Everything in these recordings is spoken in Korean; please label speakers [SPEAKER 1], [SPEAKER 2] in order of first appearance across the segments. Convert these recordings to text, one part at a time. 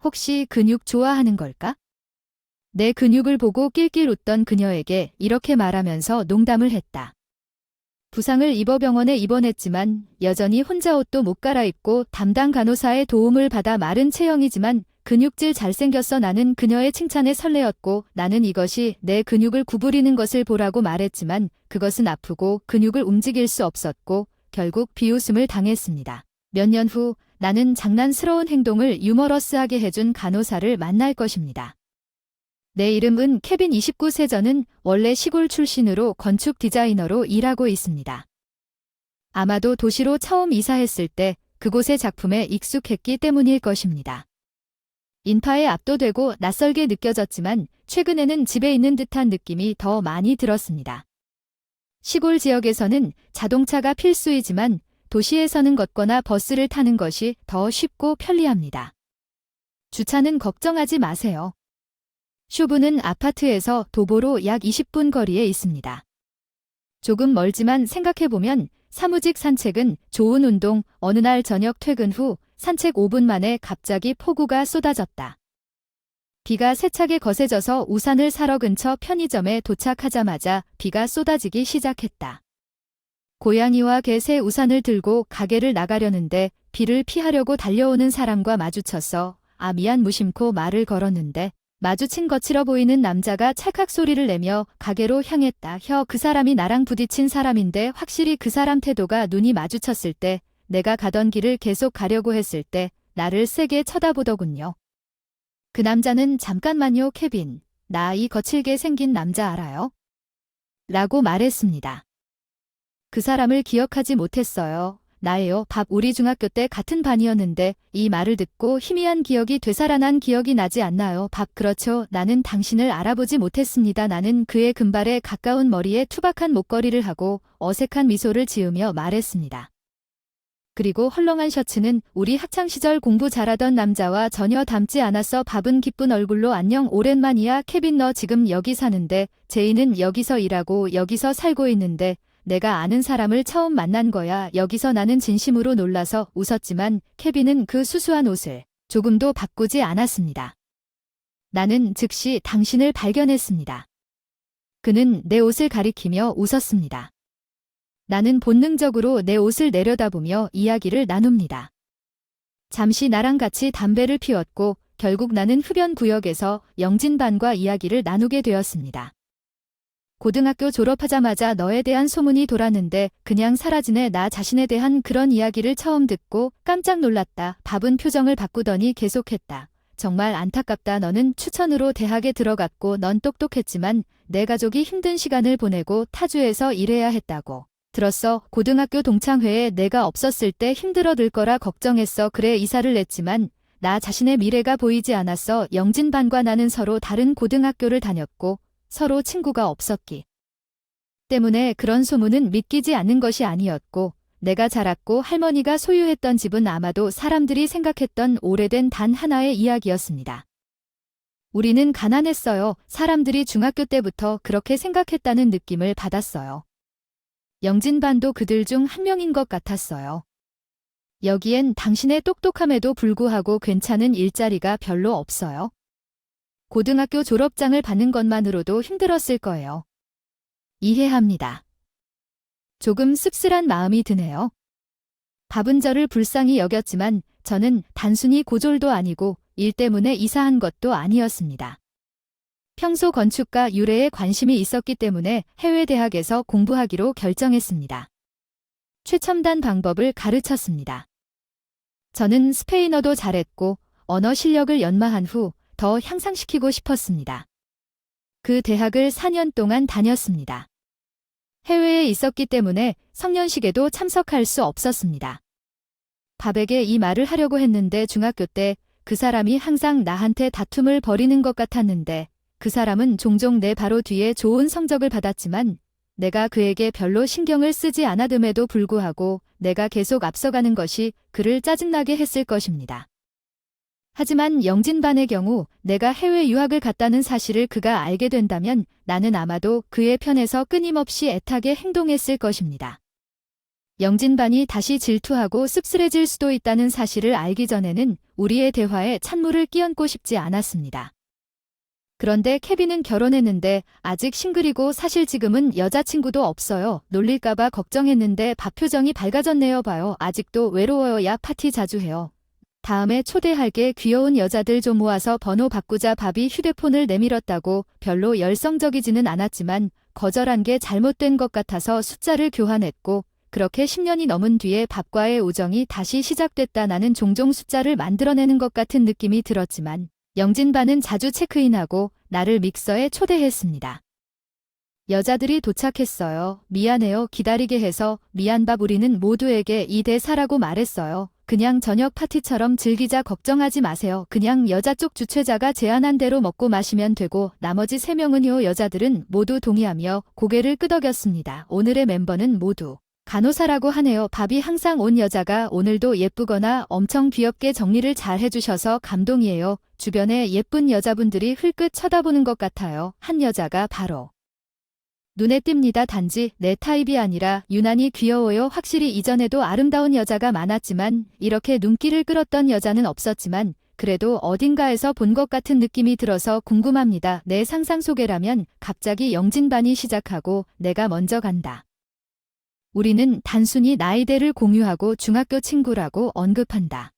[SPEAKER 1] 혹시 근육 좋아하는 걸까? 내 근육을 보고 낄낄 웃던 그녀에게 이렇게 말하면서 농담을 했다. 부상을 입어 병원에 입원했지만 여전히 혼자 옷도 못 갈아입고 담당 간호사의 도움을 받아 마른 체형이지만 근육질 잘생겼어. 나는 그녀의 칭찬에 설레었고 나는 이것이 내 근육을 구부리는 것을 보라고 말했지만 그것은 아프고 근육을 움직일 수 없었고 결국 비웃음을 당했습니다. 몇 년 후 나는 장난스러운 행동을 유머러스하게 해준 간호사를 만날 것입니다. 내 이름은 케빈 29세. 저는 원래 시골 출신으로 건축 디자이너로 일하고 있습니다. 아마도 도시로 처음 이사했을 때 그곳의 작품에 익숙했기 때문일 것입니다. 인파에 압도되고 낯설게 느껴졌지만 최근에는 집에 있는 듯한 느낌이 더 많이 들었습니다. 시골 지역에서는 자동차가 필수이지만 도시에서는 걷거나 버스를 타는 것이 더 쉽고 편리합니다. 주차는 걱정하지 마세요. 쇼부는 아파트에서 도보로 약 20분 거리에 있습니다. 조금 멀지만 생각해보면 사무직 산책은 좋은 운동. 어느 날 저녁 퇴근 후 산책 5분 만에 갑자기 폭우가 쏟아졌다. 비가 세차게 거세져서 우산을 사러 근처 편의점에 도착하자마자 비가 쏟아지기 시작했다. 고양이와 개 새 우산을 들고 가게를 나가려는데 비를 피하려고 달려오는 사람과 마주쳐서 미안 무심코 말을 걸었는데 마주친 거칠어 보이는 남자가 찰칵 소리를 내며 가게로 향했다. 그 사람이 나랑 부딪힌 사람인데 확실히 그 사람 태도가 눈이 마주쳤을 때 내가 가던 길을 계속 가려고 했을 때 나를 세게 쳐다보더군요. 그 남자는 잠깐만요 케빈, 나 이 거칠게 생긴 남자 알아요? 라고 말했습니다. 그 사람을 기억하지 못했어요. 나예요. 우리 중학교 때 같은 반이었는데 이 말을 듣고 희미한 기억이 되살아난 기억이 나지 않나요? 그렇죠. 나는 당신을 알아보지 못했습니다. 나는 그의 금발에 가까운 머리에 투박한 목걸이를 하고 어색한 미소를 지으며 말했습니다. 그리고 헐렁한 셔츠는 우리 학창시절 공부 잘하던 남자와 전혀 닮지 않았어. 밥은 기쁜 얼굴로 안녕 오랜만이야 케빈, 너 지금 여기 사는데 제이는 여기서 일하고 여기서 살고 있는데 내가 아는 사람을 처음 만난 거야. 여기서 나는 진심으로 놀라서 웃었지만 케빈은 그 수수한 옷을 조금도 바꾸지 않았습니다. 나는 즉시 당신을 발견했습니다. 그는 내 옷을 가리키며 웃었습니다. 나는 본능적으로 내 옷을 내려다보며 이야기를 나눕니다. 잠시 나랑 같이 담배를 피웠고 결국 나는 흡연 구역에서 영진반과 이야기를 나누게 되었습니다. 고등학교 졸업하자마자 너에 대한 소문이 돌았는데 그냥 사라지네. 나 자신에 대한 그런 이야기를 처음 듣고 깜짝 놀랐다. 밥은 표정을 바꾸더니 계속했다. 정말 안타깝다. 너는 추천으로 대학에 들어갔고 넌 똑똑했지만 내 가족이 힘든 시간을 보내고 타주에서 일해야 했다고 들었어. 고등학교 동창회에 내가 없었을 때 힘들어들 거라 걱정했어. 그래 이사를 냈지만 나 자신의 미래가 보이지 않았어. 영진반과 나는 서로 다른 고등학교를 다녔고 서로 친구가 없었기 때문에 그런 소문은 믿기지 않는 것이 아니었고 내가 자랐고 할머니가 소유했던 집은 아마도 사람들이 생각했던 오래된 단 하나의 이야기였습니다. 우리는 가난했어요. 사람들이 중학교 때부터 그렇게 생각했다는 느낌을 받았어요. 영진반도 그들 중 한 명인 것 같았어요. 여기엔 당신의 똑똑함에도 불구하고 괜찮은 일자리가 별로 없어요. 고등학교 졸업장을 받는 것만으로도 힘들었을 거예요. 이해합니다. 조금 씁쓸한 마음이 드네요. 밥은 저를 불쌍히 여겼지만 저는 단순히 고졸도 아니고 일 때문에 이사한 것도 아니었습니다. 평소 건축과 유래에 관심이 있었기 때문에 해외 대학에서 공부하기로 결정했습니다. 최첨단 방법을 가르쳤습니다. 저는 스페인어도 잘했고 언어 실력을 연마한 후 더 향상시키고 싶었습니다. 그 대학을 4년 동안 다녔습니다. 해외에 있었기 때문에 성년식에도 참석할 수 없었습니다. 밥에게 이 말을 하려고 했는데 중학교 때 그 사람이 항상 나한테 다툼을 벌이는 것 같았는데 그 사람은 종종 내 바로 뒤에 좋은 성적을 받았지만 내가 그에게 별로 신경을 쓰지 않아듬에도 불구하고 내가 계속 앞서가는 것이 그를 짜증나게 했을 것입니다. 하지만 영진반의 경우 내가 해외 유학을 갔다는 사실을 그가 알게 된다면 나는 아마도 그의 편에서 끊임없이 애타게 행동했을 것입니다. 영진반이 다시 질투하고 씁쓸해질 수도 있다는 사실을 알기 전에는 우리의 대화에 찬물을 끼얹고 싶지 않았습니다. 그런데 케빈은 결혼했는데 아직 싱글이고 사실 지금은 여자친구도 없어요. 놀릴까봐 걱정했는데 밥 표정이 밝아졌네요. 봐요. 아직도 외로워요. 야, 파티 자주 해요. 다음에 초대할게. 귀여운 여자들 좀 모아서 번호 바꾸자. 밥이 휴대폰을 내밀었다고 별로 열성적이지는 않았지만 거절한 게 잘못된 것 같아서 숫자를 교환했고 그렇게 10년이 넘은 뒤에 밥과의 우정이 다시 시작됐다. 나는 종종 숫자를 만들어내는 것 같은 느낌이 들었지만 영진반은 자주 체크인하고 나를 믹서에 초대했습니다. 여자들이 도착했어요. 미안해요. 기다리게 해서. 미안밥. 우리는 모두에게 이 대사라고 말했어요. 그냥 저녁 파티처럼 즐기자. 걱정하지 마세요. 그냥 여자 쪽 주최자가 제안한 대로 먹고 마시면 되고 나머지 3명은요. 여자들은 모두 동의하며 고개를 끄덕였습니다. 오늘의 멤버는 모두 간호사라고 하네요. 밥이 항상 온 여자가 오늘도 예쁘거나 엄청 귀엽게 정리를 잘 해주셔서 감동이에요. 주변에 예쁜 여자분들이 흘끗 쳐다보는 것 같아요. 한 여자가 바로 눈에 띕니다. 단지 내 타입이 아니라 유난히 귀여워요. 확실히 이전에도 아름다운 여자가 많았지만 이렇게 눈길을 끌었던 여자는 없었지만 그래도 어딘가에서 본 것 같은 느낌이 들어서 궁금합니다. 내 상상 속에라면. 갑자기 영진반이 시작하고 내가 먼저 간다. 우리는 단순히 나이대를 공유하고 중학교 친구라고 언급한다.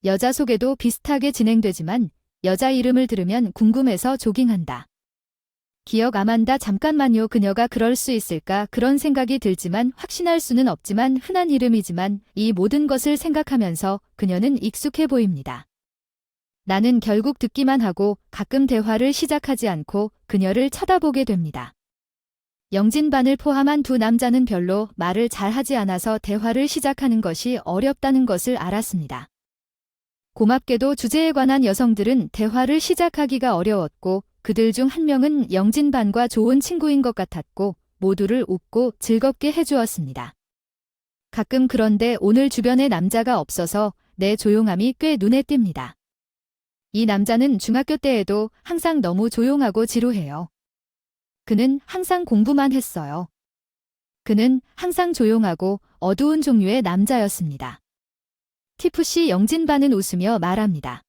[SPEAKER 1] 여자 소개도 비슷하게 진행되지만 여자 이름을 들으면 궁금해서 조깅한다. 기억 아만다. 잠깐만요. 그녀가 그럴 수 있을까? 그런 생각이 들지만 확신할 수는 없지만 흔한 이름이지만 이 모든 것을 생각하면서 그녀는 익숙해 보입니다. 나는 결국 듣기만 하고 가끔 대화를 시작하지 않고 그녀를 쳐다보게 됩니다. 영진반을 포함한 두 남자는 별로 말을 잘하지 않아서 대화를 시작하는 것이 어렵다는 것을 알았습니다. 고맙게도 주제에 관한 여성들은 대화를 시작하기가 어려웠고 그들 중 한 명은 영진반과 좋은 친구인 것 같았고 모두를 웃고 즐겁게 해주었습니다. 가끔 그런데 오늘 주변에 남자가 없어서 내 조용함이 꽤 눈에 띕니다. 이 남자는 중학교 때에도 항상 너무 조용하고 지루해요. 그는 항상 공부만 했어요. 그는 항상 조용하고 어두운 종류의 남자였습니다. 티프시. 영진반은 웃으며 말합니다.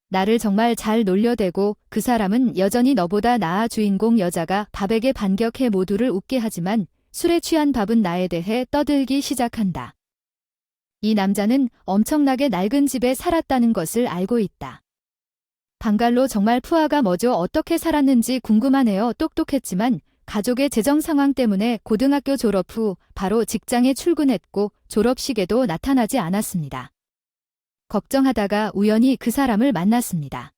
[SPEAKER 1] 나를 정말 잘 놀려대고 그 사람은 여전히 너보다 나아. 주인공 여자가 밥에게 반격해 모두를 웃게 하지만 술에 취한 밥은 나에 대해 떠들기 시작한다. 이 남자는 엄청나게 낡은 집에 살았다는 것을 알고 있다. 방갈로. 정말 푸아가 뭐죠? 어떻게 살았는지 궁금하네요. 똑똑했지만 가족의 재정 상황 때문에 고등학교 졸업 후 바로 직장에 출근했고 졸업식에도 나타나지 않았습니다. 걱정하다가 우연히 그 사람을 만났습니다.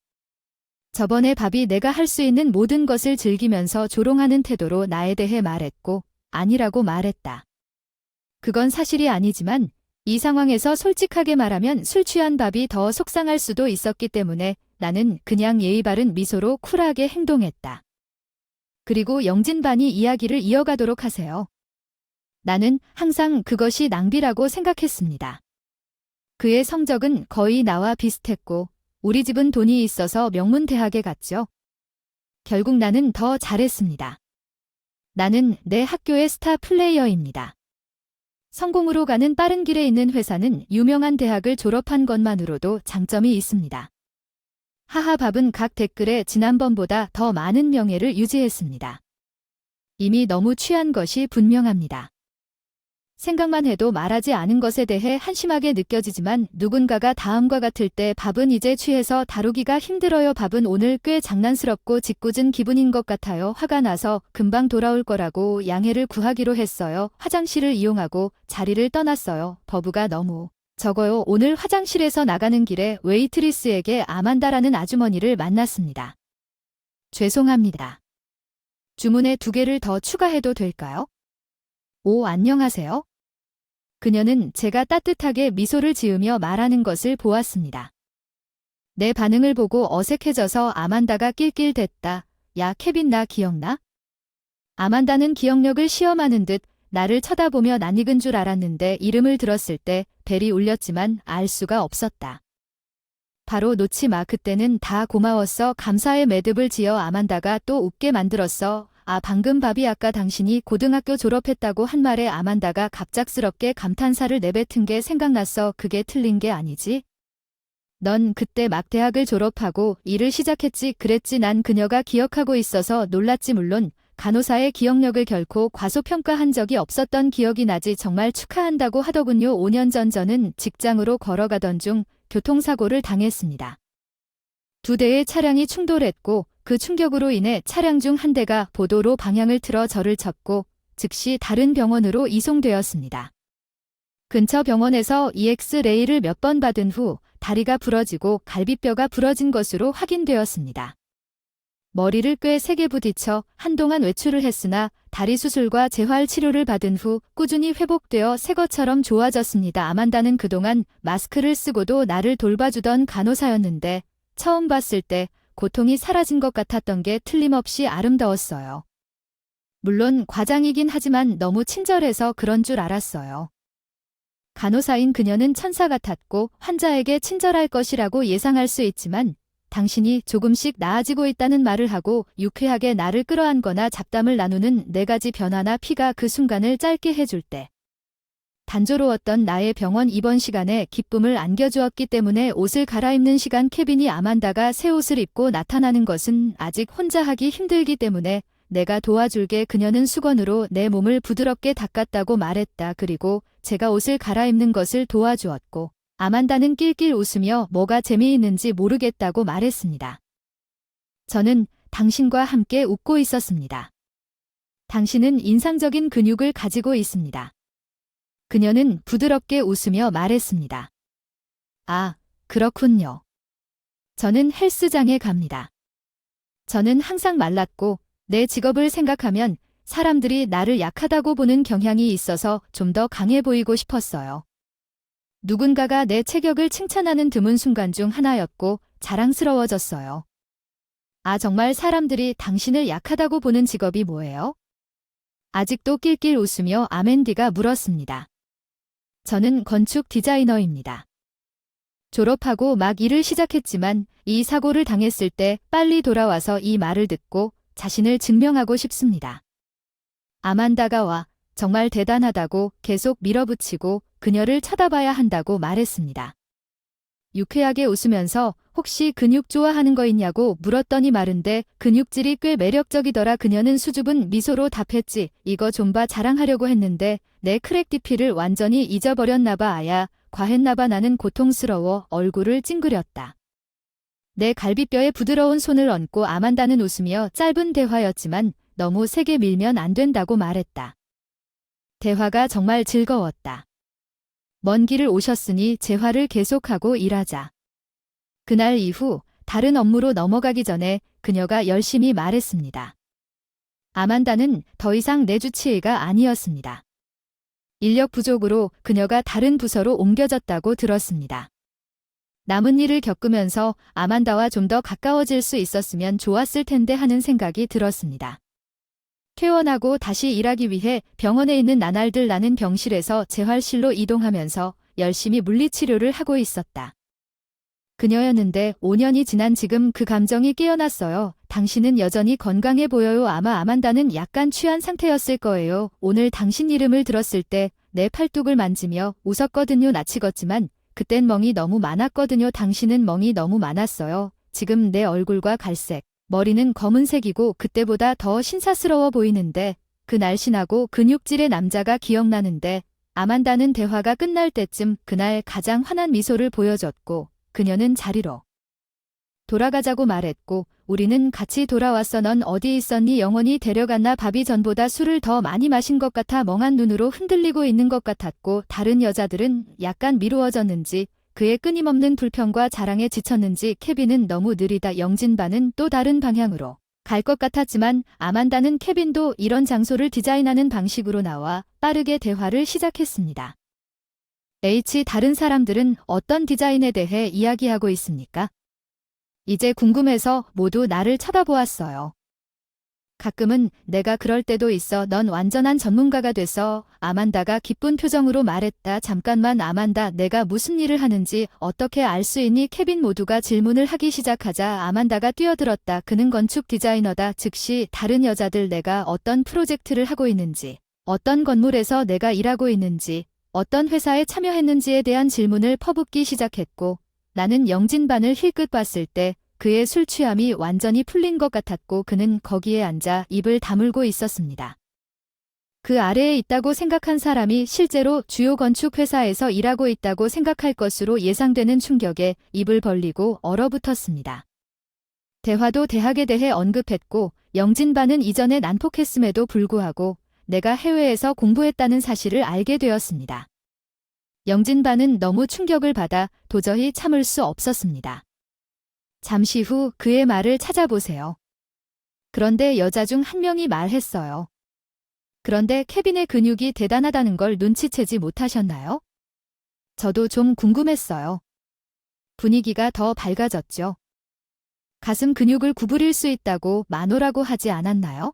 [SPEAKER 1] 저번에 밥이 내가 할 수 있는 모든 것을 즐기면서 조롱하는 태도로 나에 대해 말했고 아니라고 말했다. 그건 사실이 아니지만 이 상황에서 솔직하게 말하면 술 취한 밥이 더 속상할 수도 있었기 때문에 나는 그냥 예의 바른 미소로 쿨하게 행동했다. 그리고 영진반이 이야기를 이어가도록 하세요. 나는 항상 그것이 낭비라고 생각했습니다. 그의 성적은 거의 나와 비슷했고 우리 집은 돈이 있어서 명문 대학에 갔죠. 결국 나는 더 잘했습니다. 나는 내 학교의 스타 플레이어입니다. 성공으로 가는 빠른 길에 있는 회사는 유명한 대학을 졸업한 것만으로도 장점이 있습니다. 하하. 밥은 각 댓글에 지난번보다 더 많은 명예를 유지했습니다. 이미 너무 취한 것이 분명합니다. 생각만 해도 말하지 않은 것에 대해 한심하게 느껴지지만 누군가가 다음과 같을 때 밥은 이제 취해서 다루기가 힘들어요. 밥은 오늘 꽤 장난스럽고 짓궂은 기분인 것 같아요. 화가 나서 금방 돌아올 거라고 양해를 구하기로 했어요. 화장실을 이용하고 자리를 떠났어요. 버브가 너무 적어요. 오늘 화장실에서 나가는 길에 웨이트리스에게 아만다라는 아주머니를 만났습니다. 죄송합니다. 주문에 2개를 더 추가해도 될까요? 오, 안녕하세요. 그녀는 제가 따뜻하게 미소를 지으며 말하는 것을 보았습니다. 내 반응을 보고 어색해져서 아만다가 낄낄댔다. 야, 케빈 나 기억나? 아만다는 기억력을 시험하는 듯 나를 쳐다보며 낯익은 줄 알았는데 이름을 들었을 때 벨이 울렸지만 알 수가 없었다. 바로 놓지 마. 그때는 다 고마웠어. 감사의 매듭을 지어 아만다가 또 웃게 만들었어. 아, 방금 밥이 아까 당신이 고등학교 졸업했다고 한 말에 아만다가 갑작스럽게 감탄사를 내뱉은 게 생각났어. 그게 틀린 게 아니지? 넌 그때 막 대학을 졸업하고 일을 시작했지 그랬지. 난 그녀가 기억하고 있어서 놀랐지. 물론 간호사의 기억력을 결코 과소평가한 적이 없었던 기억이 나지. 정말 축하한다고 하더군요. 5년 전 저는 직장으로 걸어가던 중 교통사고를 당했습니다. 두 대의 차량이 충돌했고 그 충격으로 인해 차량 중 한 대가 보도로 방향을 틀어 저를 쳤고 즉시 다른 병원으로 이송되었습니다. 근처 병원에서 EX레이를 몇 번 받은 후 다리가 부러지고 갈비뼈가 부러진 것으로 확인되었습니다. 머리를 꽤 세게 부딪혀 한동안 외출을 했으나 다리 수술과 재활 치료를 받은 후 꾸준히 회복되어 새 것처럼 좋아졌습니다. 아만다는 그동안 마스크를 쓰고도 나를 돌봐주던 간호사였는데 처음 봤을 때 고통이 사라진 것 같았던 게 틀림없이 아름다웠어요. 물론 과장이긴 하지만 너무 친절해서 그런 줄 알았어요. 간호사인 그녀는 천사 같았고 환자에게 친절할 것이라고 예상할 수 있지만 당신이 조금씩 나아지고 있다는 말을 하고 유쾌하게 나를 끌어안거나 잡담을 나누는 4가지 변화나 피가 그 순간을 짧게 해줄 때 단조로웠던 나의 병원 입원 시간에 기쁨을 안겨주었기 때문에 옷을 갈아입는 시간 케빈이 아만다가 새 옷을 입고 나타나는 것은 아직 혼자 하기 힘들기 때문에 내가 도와줄게. 그녀는 수건으로 내 몸을 부드럽게 닦았다고 말했다. 그리고 제가 옷을 갈아입는 것을 도와주었고 아만다는 낄낄 웃으며 뭐가 재미있는지 모르겠다고 말했습니다. 저는 당신과 함께 웃고 있었습니다. 당신은 인상적인 근육을 가지고 있습니다. 그녀는 부드럽게 웃으며 말했습니다. 아, 그렇군요. 저는 헬스장에 갑니다. 저는 항상 말랐고 내 직업을 생각하면 사람들이 나를 약하다고 보는 경향이 있어서 좀 더 강해 보이고 싶었어요. 누군가가 내 체격을 칭찬하는 드문 순간 중 하나였고 자랑스러워졌어요. 아, 정말 사람들이 당신을 약하다고 보는 직업이 뭐예요? 아직도 낄낄 웃으며 아맨디가 물었습니다. 저는 건축 디자이너입니다. 졸업하고 막 일을 시작했지만 이 사고를 당했을 때 빨리 돌아와서 이 말을 듣고 자신을 증명하고 싶습니다. 아만다가 와 정말 대단하다고 계속 밀어붙이고 그녀를 쳐다봐야 한다고 말했습니다. 유쾌하게 웃으면서 혹시 근육 좋아하는 거 있냐고 물었더니 마른데 근육질이 꽤 매력적이더라. 그녀는 수줍은 미소로 답했지. 이거 좀 봐. 자랑하려고 했는데 내 크랙디피를 완전히 잊어버렸나봐. 아야, 과했나봐. 나는 고통스러워 얼굴을 찡그렸다. 내 갈비뼈에 부드러운 손을 얹고 아만다는 웃으며 짧은 대화였지만 너무 세게 밀면 안 된다고 말했다. 대화가 정말 즐거웠다. 먼 길을 오셨으니 재활을 계속하고 일하자. 그날 이후 다른 업무로 넘어가기 전에 그녀가 열심히 말했습니다. 아만다는 더 이상 내 주치의가 아니었습니다. 인력 부족으로 그녀가 다른 부서로 옮겨졌다고 들었습니다. 남은 일을 겪으면서 아만다와 좀 더 가까워질 수 있었으면 좋았을 텐데 하는 생각이 들었습니다. 퇴원하고 다시 일하기 위해 병원에 있는 나날들 나는 병실에서 재활실로 이동하면서 열심히 물리치료를 하고 있었다. 그녀였는데 5년이 지난 지금 그 감정이 깨어났어요. 당신은 여전히 건강해 보여요. 아마 아만다는 약간 취한 상태였을 거예요. 오늘 당신 이름을 들었을 때 내 팔뚝을 만지며 웃었거든요. 낯이 걷지만 그땐 멍이 너무 많았거든요. 당신은 멍이 너무 많았어요. 지금 내 얼굴과 갈색, 머리는 검은색이고 그때보다 더 신사스러워 보이는데 그 날씬하고 근육질의 남자가 기억나는데 아만다는 대화가 끝날 때쯤 그날 가장 환한 미소를 보여줬고 그녀는 자리로 돌아가자고 말했고 우리는 같이 돌아왔어. 넌 어디 있었니? 영원히 데려갔나? 밥이 전보다 술을 더 많이 마신 것 같아 멍한 눈으로 흔들리고 있는 것 같았고 다른 여자들은 약간 미루어졌는지 그의 끊임없는 불평과 자랑에 지쳤는지 케빈은 너무 느리다. 영진반은 또 다른 방향으로 갈 것 같았지만 아만다는 케빈도 이런 장소를 디자인하는 방식으로 나와 빠르게 대화를 시작했습니다. 다른 사람들은 어떤 디자인에 대해 이야기하고 있습니까? 이제 궁금해서 모두 나를 쳐다보았어요. 가끔은 내가 그럴 때도 있어. 넌 완전한 전문가가 됐어. 아만다가 기쁜 표정으로 말했다. 잠깐만 아만다, 내가 무슨 일을 하는지 어떻게 알 수 있니? 케빈 모두가 질문을 하기 시작하자 아만다가 뛰어들었다. 그는 건축 디자이너다. 즉시 다른 여자들 내가 어떤 프로젝트를 하고 있는지, 어떤 건물에서 내가 일하고 있는지, 어떤 회사에 참여했는지에 대한 질문을 퍼붓기 시작했고 나는 영진반을 힐끗 봤을 때 그의 술 취함이 완전히 풀린 것 같았고 그는 거기에 앉아 입을 다물고 있었습니다. 그 아래에 있다고 생각한 사람이 실제로 주요 건축회사에서 일하고 있다고 생각할 것으로 예상되는 충격에 입을 벌리고 얼어붙었습니다. 대화도 대학에 대해 언급했고 영진반은 이전에 난폭했음에도 불구하고 내가 해외에서 공부했다는 사실을 알게 되었습니다. 영진반은 너무 충격을 받아 도저히 참을 수 없었습니다. 잠시 후 그의 말을 찾아보세요. 그런데 여자 중 한 명이 말했어요. 그런데 케빈의 근육이 대단하다는 걸 눈치채지 못하셨나요? 저도 좀 궁금했어요. 분위기가 더 밝아졌죠. 가슴 근육을 구부릴 수 있다고 마노라고 하지 않았나요?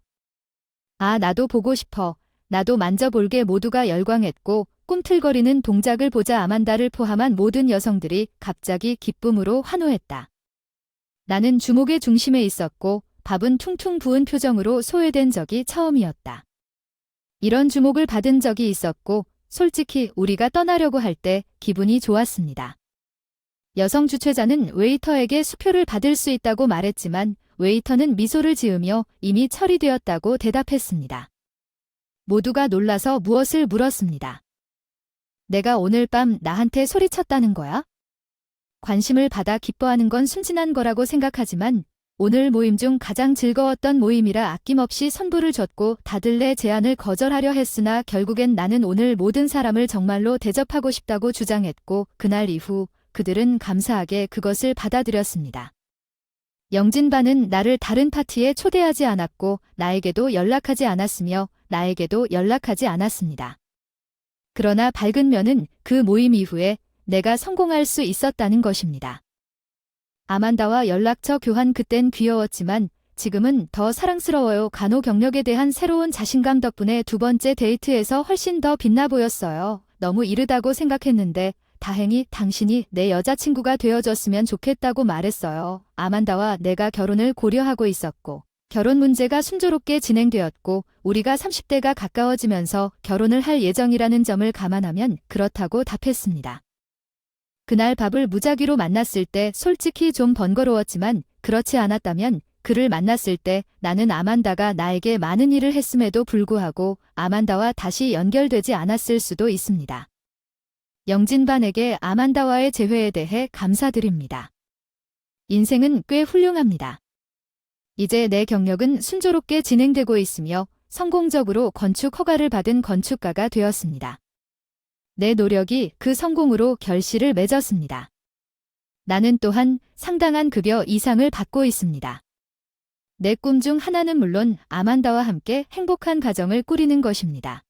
[SPEAKER 1] 아, 나도 보고 싶어. 나도 만져볼게. 모두가 열광했고 꿈틀거리는 동작을 보자 아만다를 포함한 모든 여성들이 갑자기 기쁨으로 환호했다. 나는 주목의 중심에 있었고 밥은 퉁퉁 부은 표정으로 소외된 적이 처음이었다. 이런 주목을 받은 적이 있었고 솔직히 우리가 떠나려고 할 때 기분이 좋았습니다. 여성 주최자는 웨이터에게 수표를 받을 수 있다고 말했지만 웨이터는 미소를 지으며 이미 처리되었다고 대답했습니다. 모두가 놀라서 무엇을 물었습니다. 내가 오늘 밤 나한테 소리쳤다는 거야? 관심을 받아 기뻐하는 건 순진한 거라고 생각하지만 오늘 모임 중 가장 즐거웠던 모임이라 아낌없이 선물을 줬고 다들 내 제안을 거절하려 했으나 결국엔 나는 오늘 모든 사람을 정말로 대접하고 싶다고 주장했고 그날 이후 그들은 감사하게 그것을 받아들였습니다. 영진반은 나를 다른 파티에 초대하지 않았고 나에게도 연락하지 않았으며 나에게도 연락하지 않았습니다. 그러나 밝은 면은 그 모임 이후에 내가 성공할 수 있었다는 것입니다. 아만다와 연락처 교환 그땐 귀여웠지만 지금은 더 사랑스러워요. 간호 경력에 대한 새로운 자신감 덕분에 두 번째 데이트에서 훨씬 더 빛나 보였어요. 너무 이르다고 생각했는데 다행히 당신이 내 여자친구가 되어줬으면 좋겠다고 말했어요. 아만다와 내가 결혼을 고려하고 있었고 결혼 문제가 순조롭게 진행되었고 우리가 30대가 가까워지면서 결혼을 할 예정이라는 점을 감안하면 그렇다고 답했습니다. 그날 밥을 무작위로 만났을 때 솔직히 좀 번거로웠지만 그렇지 않았다면 그를 만났을 때 나는 아만다가 나에게 많은 일을 했음에도 불구하고 아만다와 다시 연결되지 않았을 수도 있습니다. 영진반에게 아만다와의 재회에 대해 감사드립니다. 인생은 꽤 훌륭합니다. 이제 내 경력은 순조롭게 진행되고 있으며 성공적으로 건축 허가를 받은 건축가가 되었습니다. 내 노력이 그 성공으로 결실을 맺었습니다. 나는 또한 상당한 급여 이상을 받고 있습니다. 내 꿈 중 하나는 물론 아만다와 함께 행복한 가정을 꾸리는 것입니다.